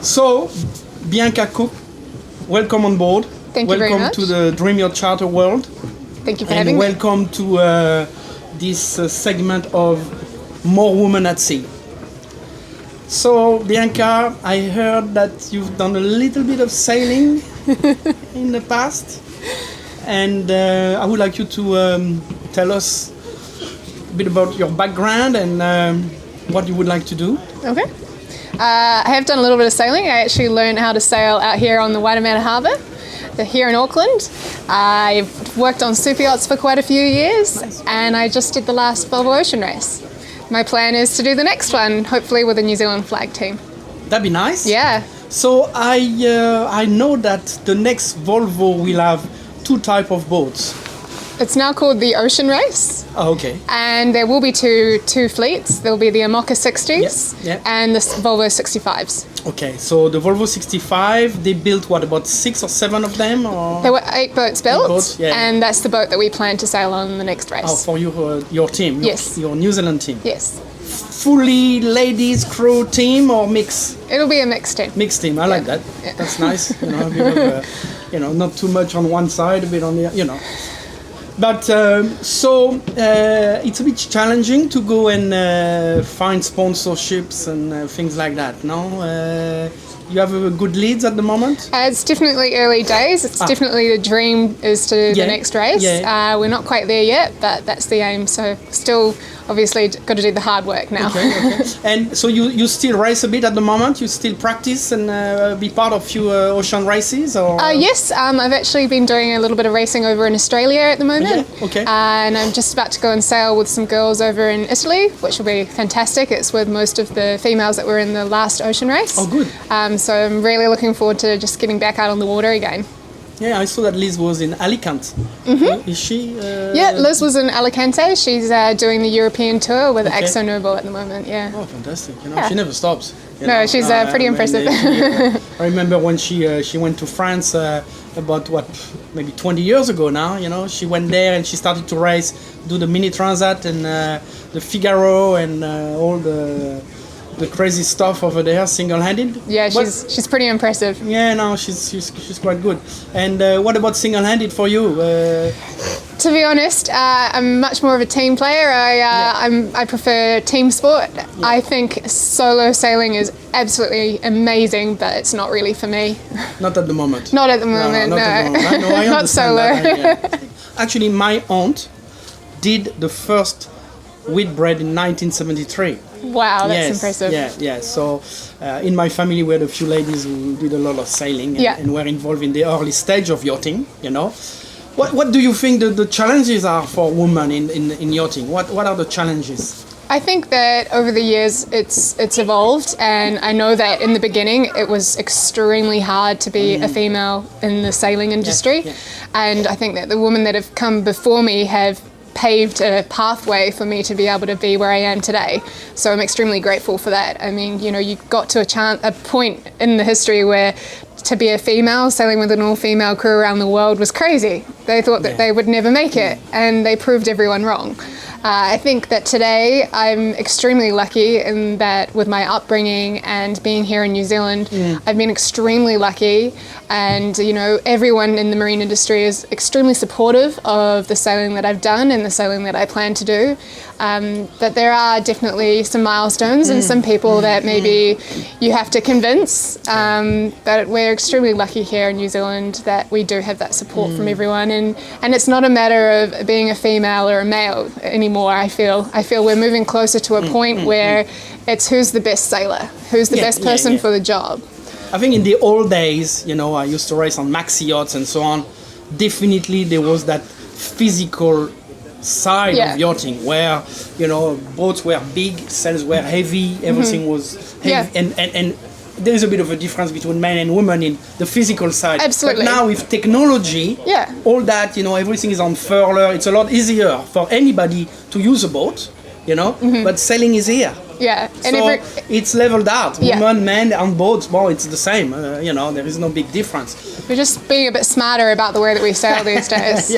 So, Bianca Cook, welcome on board. Thank you very much. Welcome to the Dream Yacht Charter world. Thank you for having me. And welcome to this segment of More Women at Sea. So, Bianca, I heard that you've done a little bit of sailing in the past. And I would like you to tell us a bit about your background and what you would like to do. Okay. I have done a little bit of sailing. I actually learned how to sail out here on the Waitemata Harbour, here in Auckland. I've worked on super yachts for quite a few years, and I just did the last Volvo Ocean Race. My plan is to do the next one, hopefully with a New Zealand flag team. That'd be nice. Yeah. So I know that the next Volvo will have two types of boats. It's now called the Ocean Race. Oh, okay. And there will be two fleets. There will be the Amoca 60s and the Volvo 65s. Okay, so the Volvo 65, they built what, about 6 or 7 of them? Or? There were 8 boats built, 8 boats, yeah. And that's the boat that we plan to sail on the next race. Oh, for your team? Yes. Your New Zealand team? Yes. Fully ladies crew team or mix? It'll be a mixed team. Mixed team, I like that. Yeah. That's nice. A bit of, not too much on one side, a bit on the, But it's a bit challenging to go and find sponsorships and things like that, no? You have good leads at the moment? It's definitely early days. It's definitely the dream is to the next race. Yeah. We're not quite there yet, but that's the aim. So still, obviously, got to do the hard work now. Okay. And so you still race a bit at the moment? You still practice and be part of a few ocean races? Or? Yes, I've actually been doing a little bit of racing over in Australia at the moment. Okay. And I'm just about to go and sail with some girls over in Italy, which will be fantastic. It's with most of the females that were in the last ocean race. Oh, good. So I'm really looking forward to just getting back out on the water again. Yeah, I saw that Liz was in Alicante. Mm-hmm. Is she? Yeah, Liz was in Alicante. She's doing the European tour with Axo Nobel at the moment, yeah. Oh, fantastic. She never stops. No, she's pretty impressive. I remember when she went to France about, maybe 20 years ago now, she went there and she started to race, do the mini transat and the Figaro and all the crazy stuff over there, single-handed. Yeah, she's pretty impressive. Yeah, no, she's quite good. And what about single-handed for you? To be honest, I'm much more of a team player. I prefer team sport. Yeah. I think solo sailing is absolutely amazing, but it's not really for me. Not at the moment. Not at the moment, no. I not solo. That, Actually, my aunt did the first Whitbread in 1973. Wow, that's impressive. Yeah. So in my family, we had a few ladies who did a lot of sailing and were involved in the early stage of yachting, What do you think the challenges are for women in yachting? What are the challenges? I think that over the years it's evolved, and I know that in the beginning it was extremely hard to be a female in the sailing industry. Yeah. And I think that the women that have come before me have paved a pathway for me to be able to be where I am today. So I'm extremely grateful for that. I mean, you got to a point in the history where to be a female sailing with an all-female crew around the world was crazy. They thought that they would never make it, and they proved everyone wrong. I think that today I'm extremely lucky in that with my upbringing and being here in New Zealand, I've been extremely lucky, and everyone in the marine industry is extremely supportive of the sailing that I've done and the sailing that I plan to do. But there are definitely some milestones and some people that maybe you have to convince, but we're extremely lucky here in New Zealand that we do have that support from everyone, and it's not a matter of being a female or a male anymore. I feel we're moving closer to a point where it's who's the best sailor, who's the best person for the job. I think in the old days, I used to race on maxi yachts and so on. Definitely there was that physical side of yachting where boats were big, sails were heavy, everything was heavy, and there is a bit of a difference between men and women in the physical side. Absolutely. But now with technology, all that, everything is on furler. It's a lot easier for anybody to use a boat, but sailing is here. Yeah. And so it's leveled out. Women, men on boats, it's the same. There is no big difference. We're just being a bit smarter about the way that we sail these days.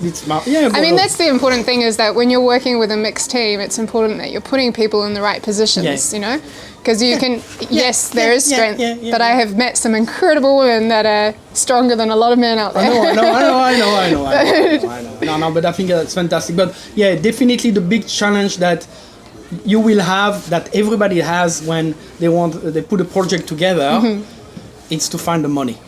It's smart. Yeah, I mean, that's the important thing, is that when you're working with a mixed team, it's important that you're putting people in the right positions, Because you can, yes, there is strength, but I have met some incredible women that are stronger than a lot of men out there. I know. No, but I think that's fantastic. But yeah, definitely the big challenge that you will have, that everybody has when they put a project together, it's to find the money,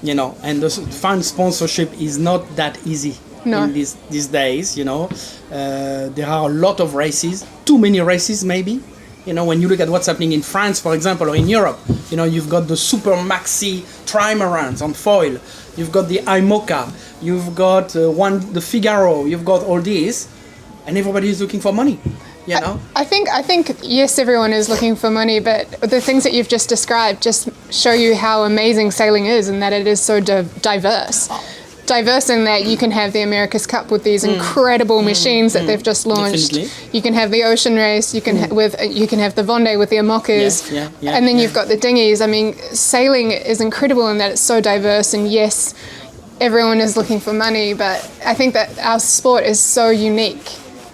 you know, and find sponsorship is not that easy. No. In these days, you know, there are a lot of races, too many races maybe. You know, when you look at what's happening in France, for example, or in Europe, you know, you've got the super maxi trimarans on foil, you've got the IMOCA, you've got the Figaro, you've got all these, and everybody is looking for money. You know? I think yes, everyone is looking for money, but the things that you've just described just show you how amazing sailing is, and that it is so diverse. Diverse in that you can have the America's Cup with these incredible machines that they've just launched. Definitely. You can have the Ocean Race. You can you can have the Vendée with the Amokas, and then you've got the dinghies. I mean, sailing is incredible in that it's so diverse. And yes, everyone is looking for money, but I think that our sport is so unique.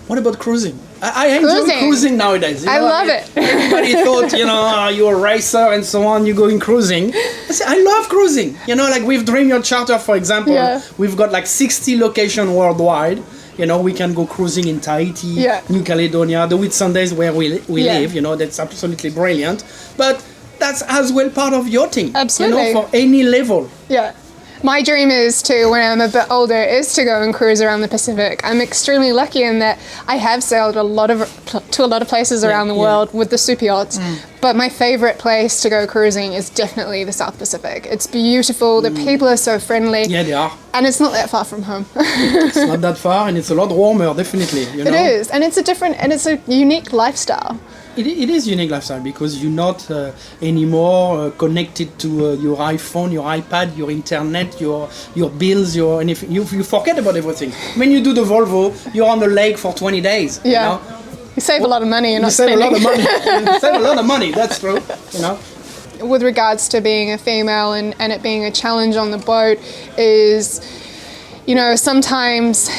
What about cruising? I enjoy cruising nowadays. You know, I love it. Everybody thought, you know, you're a racer and so on, you go in cruising. I love cruising. You know, like with Dream Yacht Charter, for example, we've got like 60 locations worldwide. You know, we can go cruising in Tahiti, New Caledonia, the Whitsundays where we live. You know, that's absolutely brilliant. But that's as well part of yachting. Absolutely. You know, for any level. Yeah. My dream is to, when I'm a bit older, is to go and cruise around the Pacific. I'm extremely lucky in that I have sailed to a lot of places around the world with the super yachts. But my favorite place to go cruising is definitely the South Pacific. It's beautiful. The people are so friendly. Yeah, they are. And it's not that far from home. It's not that far, and it's a lot warmer, definitely. You know? It is, and it's a unique lifestyle. It is unique lifestyle because you're not anymore connected to your iPhone, your iPad, your internet, your bills, your anything. You forget about everything. When you do the Volvo, you're on the lake for 20 days. Yeah. You know? You save a lot of money and not spending. You save a lot of money. That's true. You know. With regards to being a female and it being a challenge on the boat is, you know, sometimes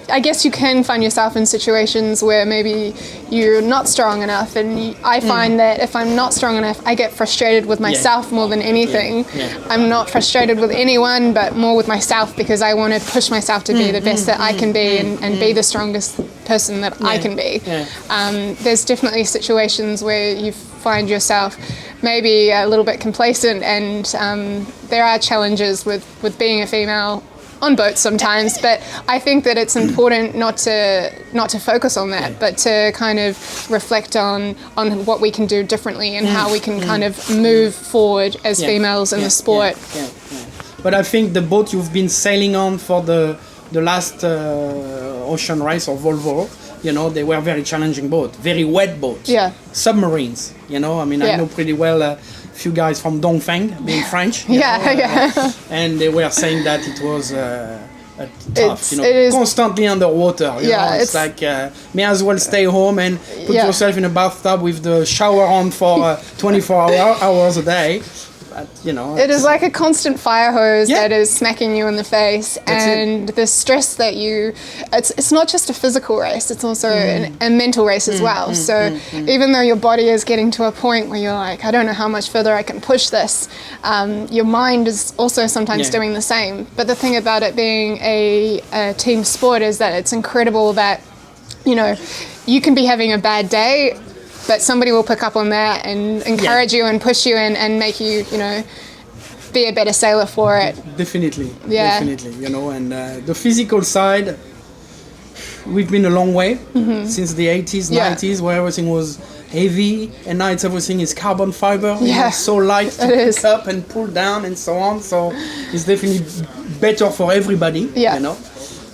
I guess you can find yourself in situations where maybe you're not strong enough, and I find that if I'm not strong enough, I get frustrated with myself more than anything. I'm not frustrated with anyone, but more with myself, because I want to push myself to be the best that I can be and be the strongest person that I can be. There's definitely situations where you find yourself maybe a little bit complacent, and there are challenges with being a female on boats sometimes, but I think that it's important not to focus on that, but to kind of reflect on what we can do differently and how we can kind of move forward as females in the sport. But I think the boat you've been sailing on for the last Ocean Race or Volvo, you know, they were very challenging boats, very wet boats. Submarines, you know, I mean, I know pretty well few guys from Dongfeng, being French. And they were saying that it was tough, you know, constantly underwater. You know, it's like may as well stay home and put yourself in a bathtub with the shower on for 24 hours a day. But, you know, it is like a constant fire hose that is smacking you in the face. And the stress that it's not just a physical race, it's also a mental race as well. So even though your body is getting to a point where you're like, I don't know how much further I can push this, your mind is also sometimes doing the same. But the thing about it being a team sport is that it's incredible that, you know, you can be having a bad day, but somebody will pick up on that and encourage you and push you and make you, you know, be a better sailor for it. Definitely. You know, and the physical side, we've been a long way since the 80s, 90s, where everything was heavy, and now everything is carbon fiber. You know, so light to pick up and pull down and so on. So it's definitely better for everybody. You know.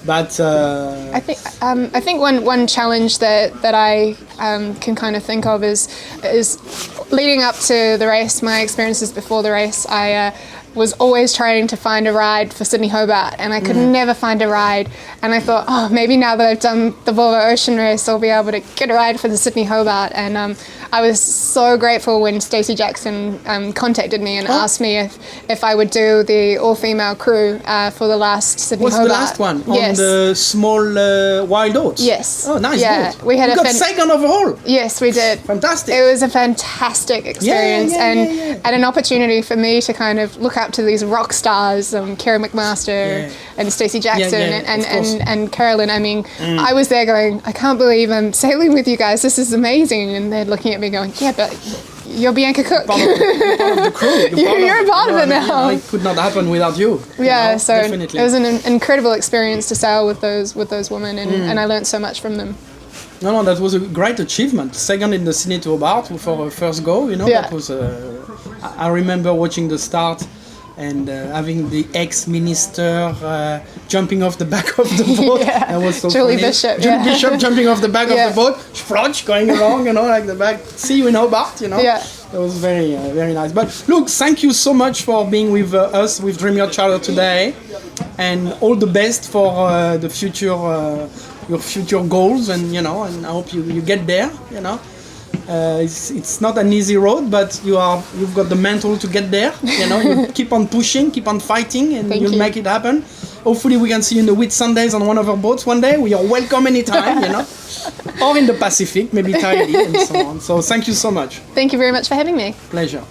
But I think one challenge that I can kind of think of is leading up to the race. My experiences before the race, I was always trying to find a ride for Sydney Hobart, and I could never find a ride. And I thought, maybe now that I've done the Volvo Ocean Race, I'll be able to get a ride for the Sydney Hobart. And I was so grateful when Stacey Jackson contacted me and asked me if I would do the all-female crew for the last Sydney What's Hobart. the last one? Yes. On the small wild oats? Yes. Oh, nice. Yeah, Good. we had you a got second overall. Yes, we did. Fantastic. It was a fantastic experience and an opportunity for me to kind of look up to these rock stars, Kerry McMaster and Stacey Jackson and Carolyn. I mean, I was there going, I can't believe I'm sailing with you guys. This is amazing. And they're looking at me going, yeah, but you're Bianca Cook. Part of the crew. You're a part of it now. It could not happen without you. Yeah, so definitely. it was an incredible experience to sail with those women, and I learned so much from them. No, that was a great achievement. Second in the Sydney to Hobart for our first go. That was. I remember watching the start and having the ex-minister jumping off the back of the boat. That was so Julie funny. Bishop. Julie Bishop jumping off the back of the boat, flotch going along, like the back. See you in Hobart, Yeah. That was very, very nice. But look, thank you so much for being with us with Dream Yacht Charter today, and all the best for the future, your future goals, and and I hope you get there. It's not an easy road, but you've got the mental to get there. You keep on pushing, keep on fighting, and you'll make it happen. Hopefully we can see you in the Whit Sundays on one of our boats one day. We are welcome anytime, or in the Pacific, maybe Tahiti and so on. So thank you so much. Thank you very much for having me. Pleasure.